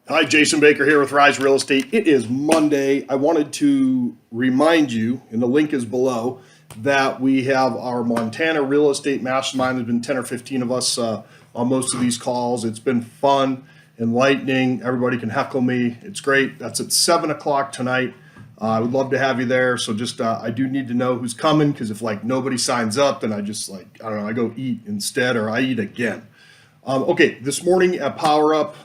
Hi, Jason Baker here with Rise Real Estate. It is Monday. I wanted to remind you, and the link is below, that we have our Montana Real Estate Mastermind. There's been 10 or 15 of us on most of these calls. It's been fun, enlightening. Everybody can heckle me. It's great. That's at 7 o'clock tonight. I would love to have you there. So just, I do need to know who's coming, because if nobody signs up, then I just I don't know, I go eat instead, or I eat again. Okay, this morning at Power Up,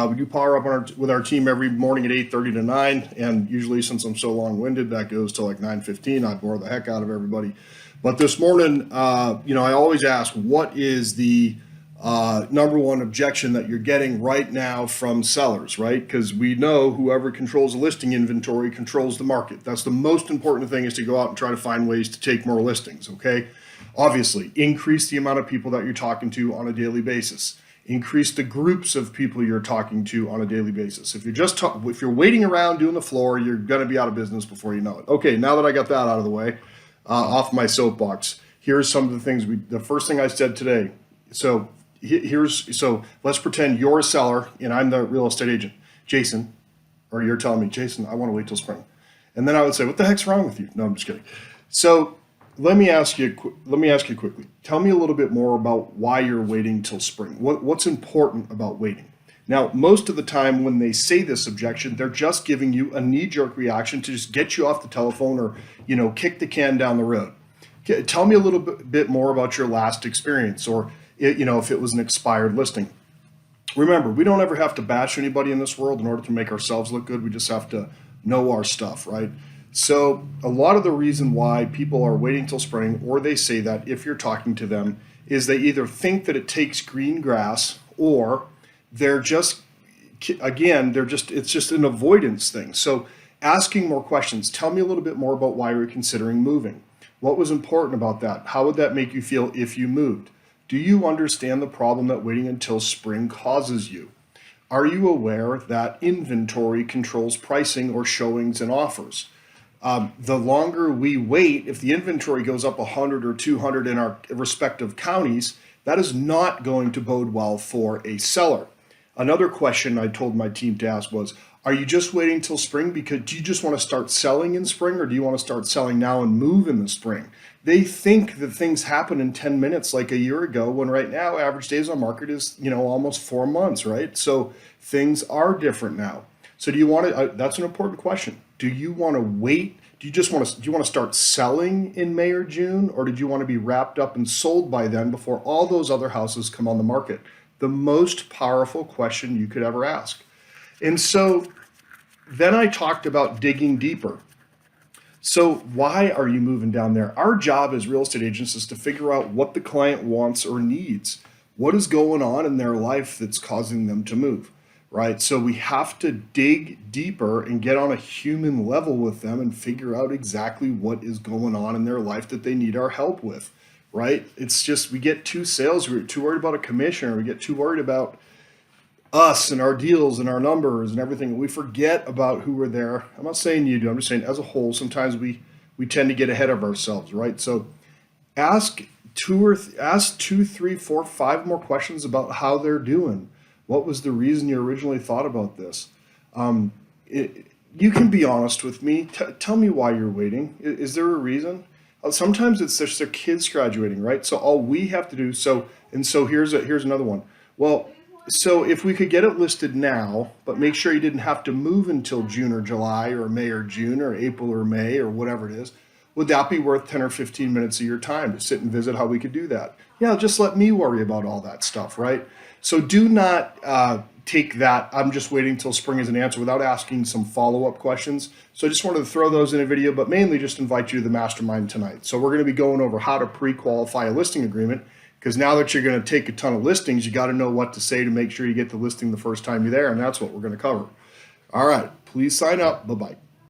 we do Power Up with our team every morning at 8:30 to 9, and usually, since I'm so long-winded, that goes to 9:15. I bore the heck out of everybody. But this morning, I always ask, what is the number one objection that you're getting right now from sellers, right? Because we know whoever controls the listing inventory controls the market. That's the most important thing, is to go out and try to find ways to take more listings, okay? Obviously, increase the amount of people that you're talking to on a daily basis. Increase the groups of people you're talking to on a daily basis. If you're waiting around doing the floor, you're going to be out of business before you know it. Okay, now that I got that out of the way, off my soapbox, here's some of the things the first thing I said today. So let's pretend you're a seller and I'm the real estate agent, Jason, or you're telling me, Jason, I want to wait till spring. And then I would say, what the heck's wrong with you? No, I'm just kidding. So let me ask you quickly. Tell me a little bit more about why you're waiting till spring. What's important about waiting? Now, most of the time when they say this objection, they're just giving you a knee-jerk reaction to just get you off the telephone, or kick the can down the road. Tell me a little bit more about your last experience, or if it was an expired listing. Remember, we don't ever have to bash anybody in this world in order to make ourselves look good. We just have to know our stuff, right? So a lot of the reason why people are waiting till spring, or they say that if you're talking to them, is they either think that it takes green grass, or it's just an avoidance thing. So asking more questions. Tell me a little bit more about why you're considering moving. What was important about that? How would that make you feel if you moved? Do you understand the problem that waiting until spring causes you? Are you aware that inventory controls pricing or showings and offers? The longer we wait, if the inventory goes up 100 or 200 in our respective counties, that is not going to bode well for a seller. Another question I told my team to ask was, are you just waiting till spring because do you just want to start selling in spring, or do you want to start selling now and move in the spring? They think that things happen in 10 minutes like a year ago, when right now average days on market is, almost 4 months, right? So things are different now. So do you want to, that's an important question. Do you want to wait? Do you want to start selling in May or June, or did you want to be wrapped up and sold by then before all those other houses come on the market? The most powerful question you could ever ask. And so then I talked about digging deeper. So why are you moving down there? Our job as real estate agents is to figure out what the client wants or needs. What is going on in their life that's causing them to move, right? So we have to dig deeper and get on a human level with them and figure out exactly what is going on in their life that they need our help with, right? It's just, we get too we're too worried about a commission, or we get too worried about us and our deals and our numbers and everything. We forget about who we're there. I'm not saying you do. I'm just saying as a whole, sometimes we tend to get ahead of ourselves, right? So ask 2, 3, 4, 5 more questions about how they're doing. What was the reason you originally thought about this? You can be honest with me. Tell me why you're waiting. Is there a reason? Sometimes it's just their kids graduating, right? So all we have to do. So here's another one. Well, so if we could get it listed now, but make sure you didn't have to move until June or July or May or June or April or May or whatever it is, would that be worth 10 or 15 minutes of your time to sit and visit how we could do that? Yeah, just let me worry about all that stuff, right? So do not take that I'm just waiting till spring as an answer without asking some follow-up questions. So I just wanted to throw those in a video, but mainly just invite you to the mastermind tonight. So we're going to be going over how to pre-qualify a listing agreement, because now that you're going to take a ton of listings, you got to know what to say to make sure you get the listing the first time you're there, and that's what we're going to cover. All right, please sign up. Bye-bye.